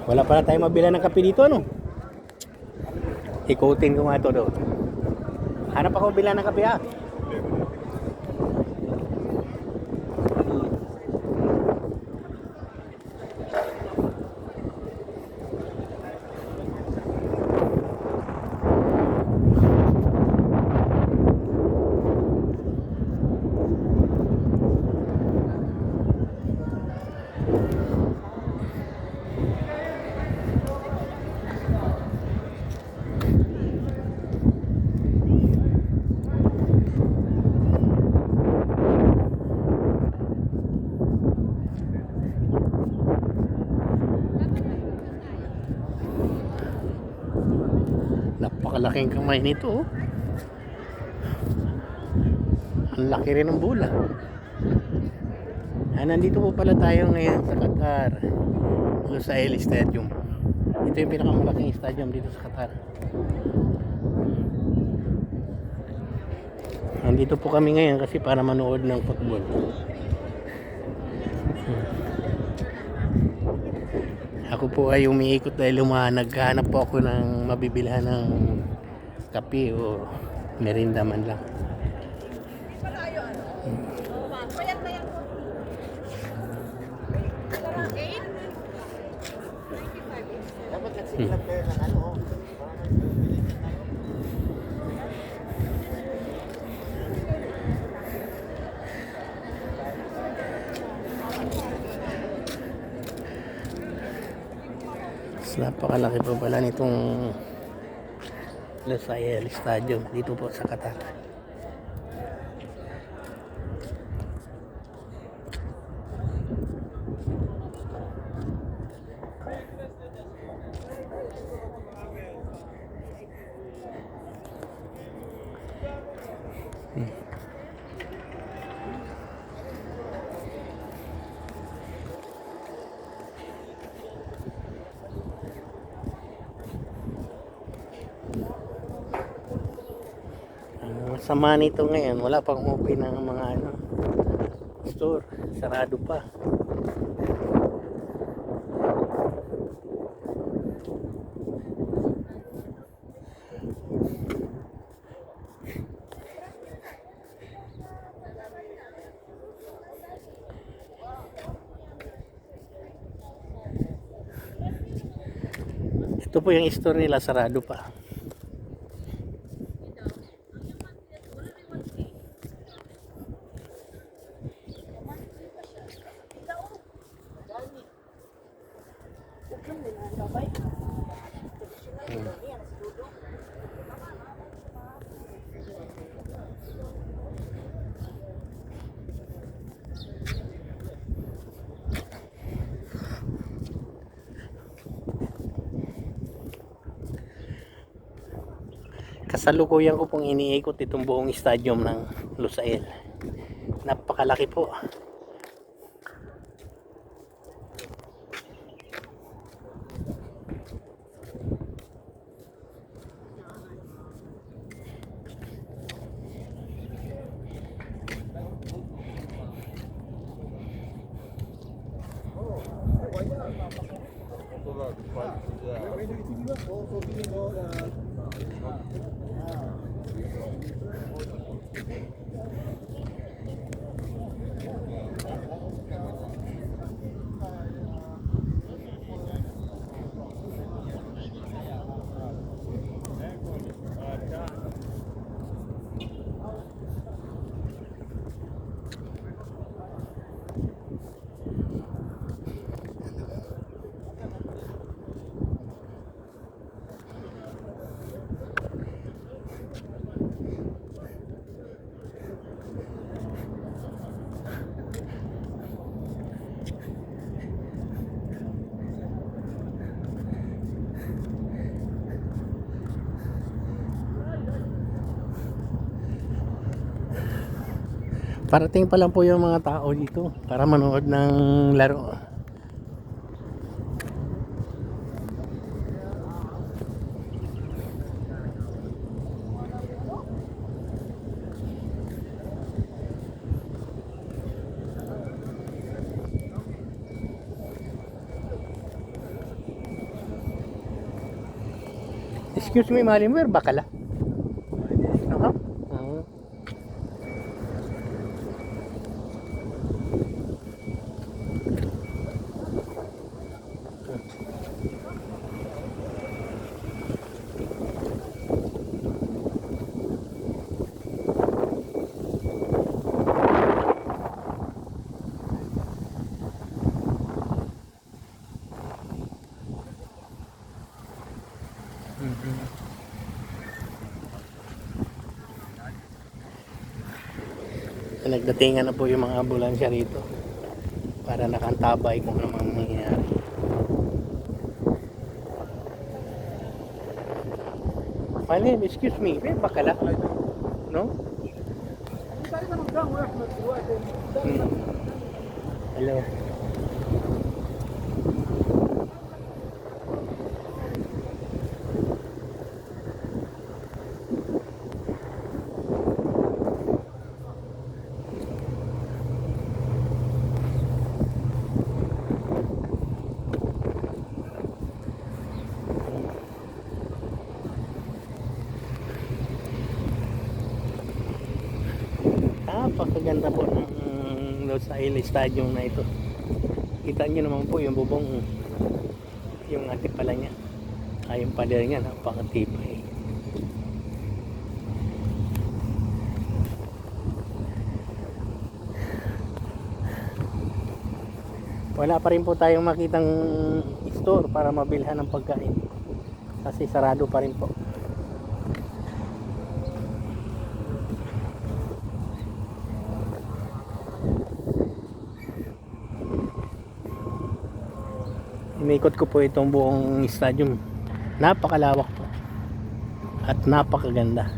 Wala pala tayong mabila ng kape dito, no? Ikutin ko nga ito doon. Hanap ako bila ng kape, ha? Napakalaking kamay nito, oh. Ang laki rin ng bola. Nandito po pala tayo ngayon sa Qatar, Lusail Stadium. Ito yung pinakamalaking stadium dito sa Qatar. Nandito po kami ngayon kasi para manood ng football. Ako po ay umiikot dahil naghahanap po ako ng mabibilhan ng kape o merinda man lang. Napakalaki po pala nitong Lusail Stadium dito po sa Qatar. Sama nito ngayon, wala pang open ng mga store, sarado pa. Ito po yung store nila, sarado pa. Kasalukuyan ko pong iniikot itong buong stadium ng Lusail. Napakalaki po. Parating pa lang po yung mga tao dito para manood ng laro. Excuse me, Malim, where Bakala? Aha. Oo. Nagdatingan na po yung mga ambulansya rito para nakantabay kung ano mang mangyayari. Malim, excuse me, where Bakala? No? Hmm. Hello. Napakaganda po ng Los Ailes Stadium na ito. Kita nyo naman po yung bubong, yung ate pala niya, yung pader niya, napakatibay. Wala pa rin po tayong makitang store para mabilhan ng pagkain kasi sarado pa rin po. Inikot ko po itong buong stadium. Napakalawak po at napakaganda.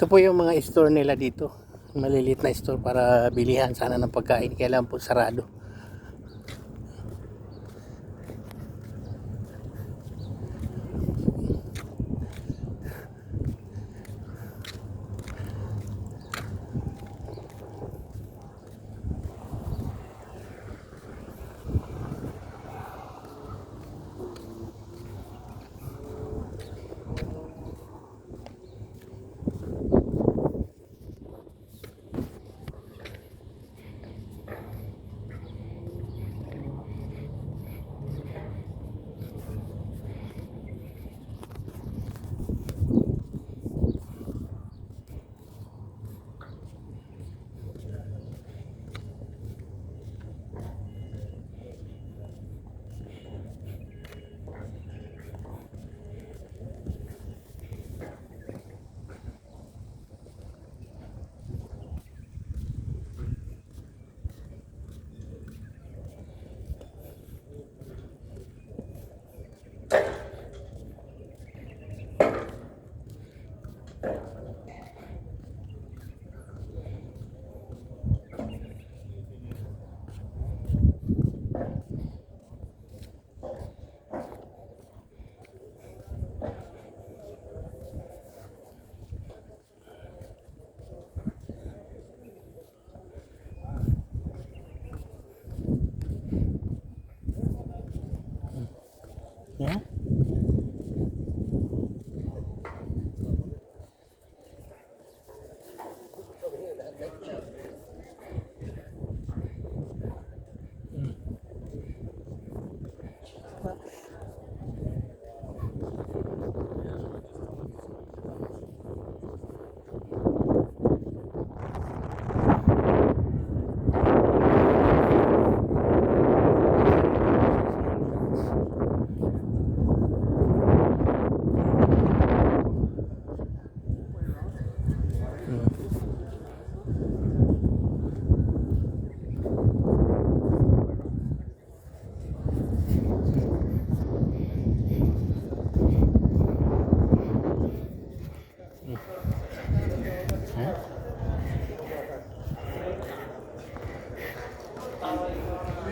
Ito po yung mga store nila dito. Maliliit na store para bilihan sana ng pagkain. Kailan po sarado.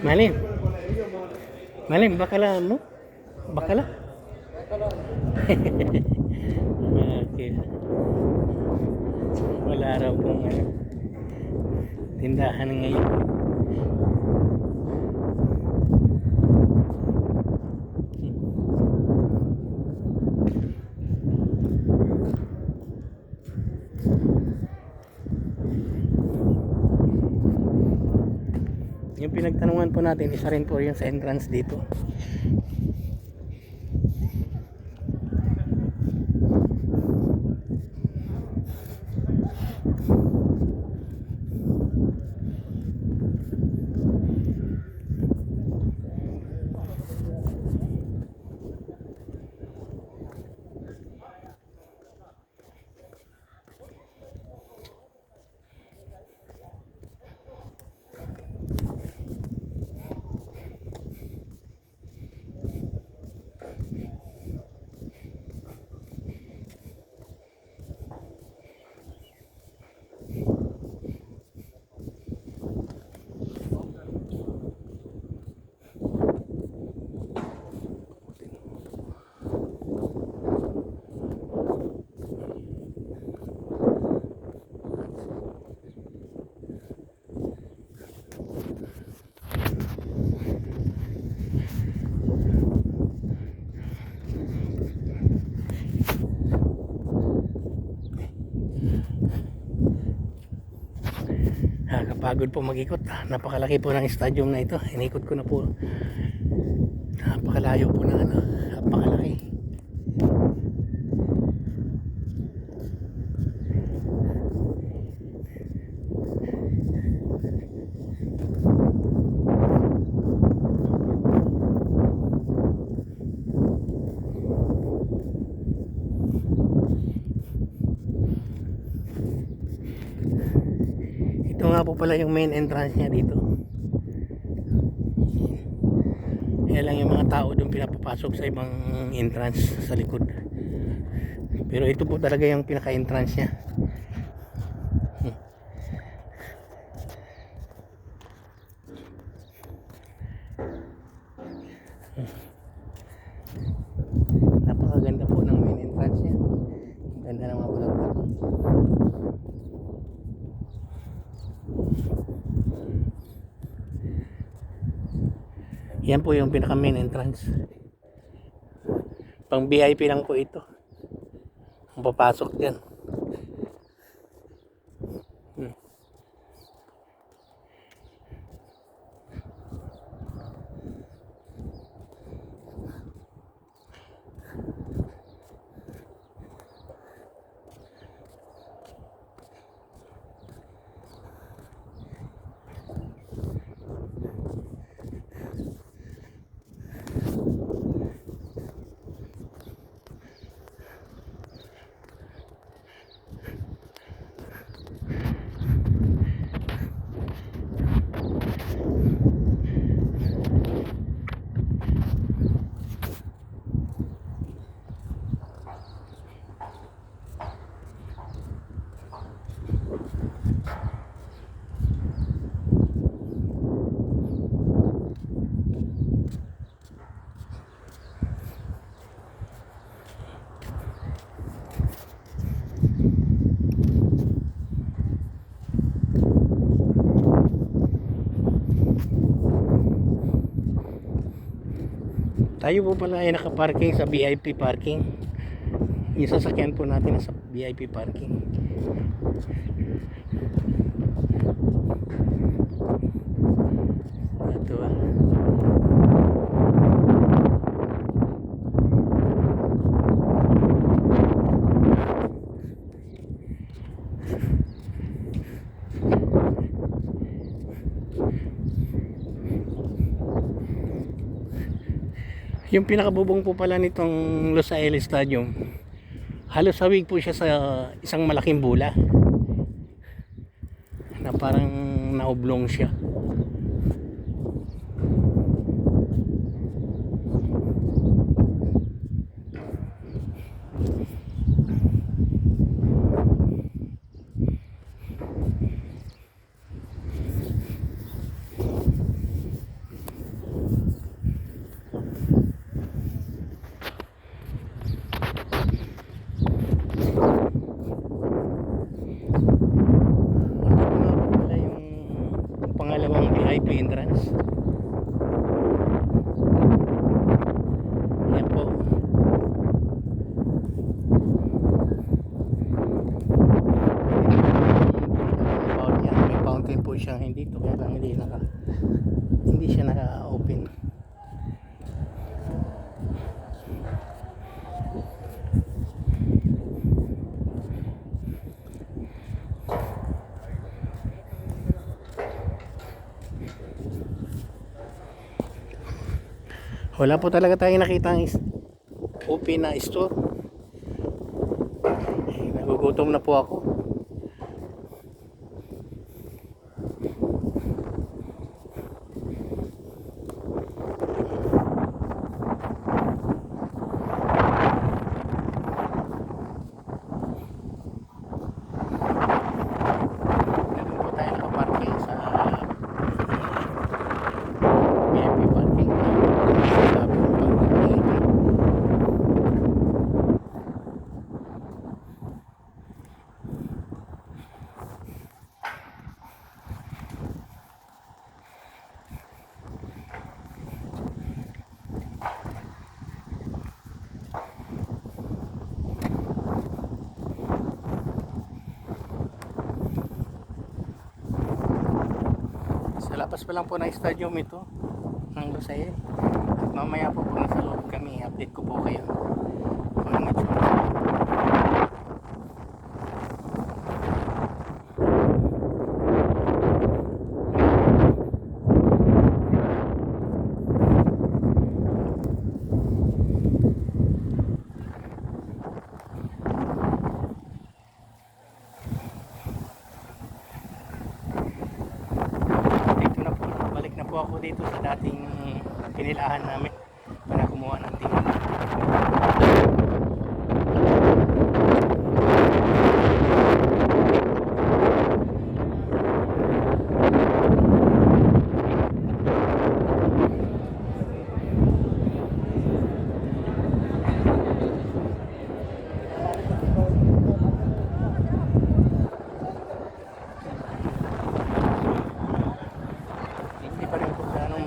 Malim. Malim, bakala mo? Bakala? Okay. Wala raw pong tindahan ngayon. Yung pinagtanungan po natin, isa rin po yun sa entrance dito. Nakakapagod po mag-ikot. Napakalaki po ng stadium na ito. Inikot ko na po. Napakalayo po na napakalaki. Ito nga po pala yung main entrance niya dito. Kaya lang yung mga tao doon pinapapasok sa ibang entrance sa likod. Pero ito po talaga yung pinaka-entrance niya. Napakaganda po ng main entrance niya. Ganda ng mga bulaklak. Yan po yung pinaka main entrance. Pang VIP lang po ito. Ang papasok dyan. Tayo po pala ay nakaparking sa VIP parking. Yung sasakyan po natin sa VIP parking. Ito yung pinakabubong po pala nitong Lusail Stadium, halos hawig po siya sa isang malaking bola na parang naoblong siya. dito, kaya lang hindi siya naka-open. Wala po talaga tayong nakitang open na store. Nagugutom na po ako. Meron po tayo nakaparking sa VIP parking. Sa labas pa lang po na stadium ito ng Lusail. At mamaya po kung nasa loob kami, update ko po kayo kung ano ito. Ako dito sa dating pinilahan namin para kumuha ng ticket.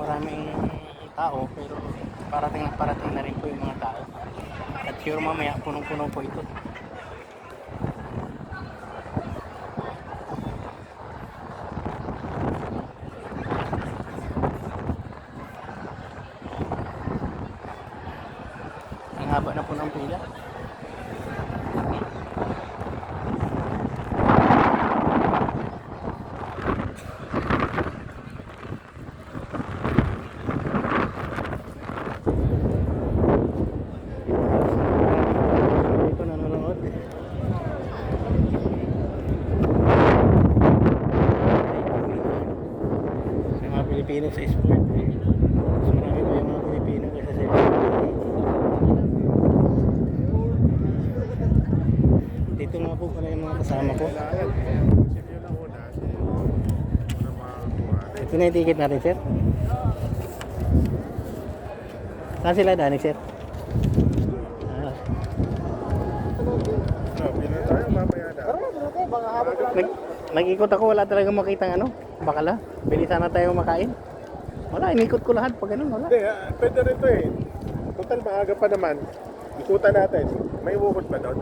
Maraming tao pero parating na rin po yung mga tao at sure mamaya punong-puno po ito. Ang haba na po ng pila. Pilipino sa sport. Mas marami pa yung mga Pilipino kaysa sa dito nga po pala yung mga kasama ko. Ito na yung ticket natin, sir. Saan sila danig, sir? Nag-ikot ako, wala talagang makitang ano, bakala. Bili sana tayo makain. Wala, inikot ko lahat pag ganun, wala. Hindi, pwede rin ito eh. Total maaga pa naman. Ikutan natin. May bukod pa doon.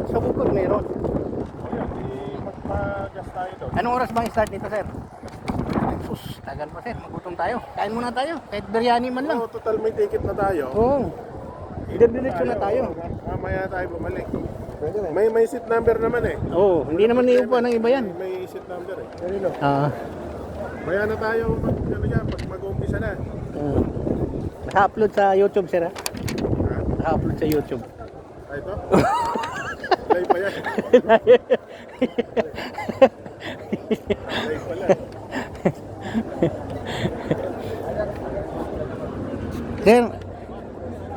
Sa bukod meron. Ayan, magpagas tayo doon. Anong oras bang start nito, sir? Sus, tagal pa, sir. Magutom tayo. Kain muna tayo. Kahit biryani man lang. Oo, total may ticket na tayo. Oo. Diretso na tayo. Mamaya tayo bumalik. May seat number naman eh. Oo, hindi naman iupuan ng iba yan. May seat number eh. Ah. Maya na tayo pag mag-umpisa na. Naka-upload sa YouTube, sir, ha? Ha? Naka-upload sa YouTube. Ito? Live pa yan. Live pala. Sir,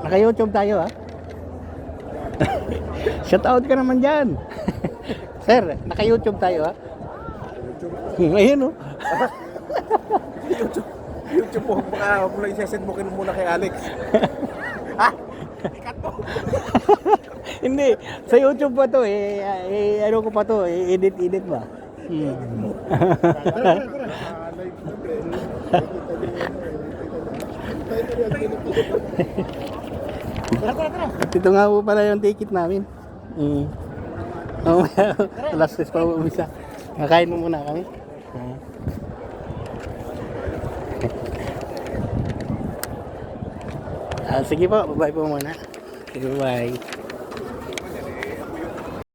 naka-YouTube tayo, ha? Shout out ka naman dyan. Sir, naka-YouTube tayo, ha? Ayun, oh. YouTube mo, baka huwag mo lang isesend mo muna kay Alex. Ha? Ikat mo. Hindi, sa YouTube pa to, ano ko pa to, edit ba? Ito nga po pala yung ticket namin. Last test pa umisa. Kakain mo muna kami. Sige po, bye po muna. Sige, bye.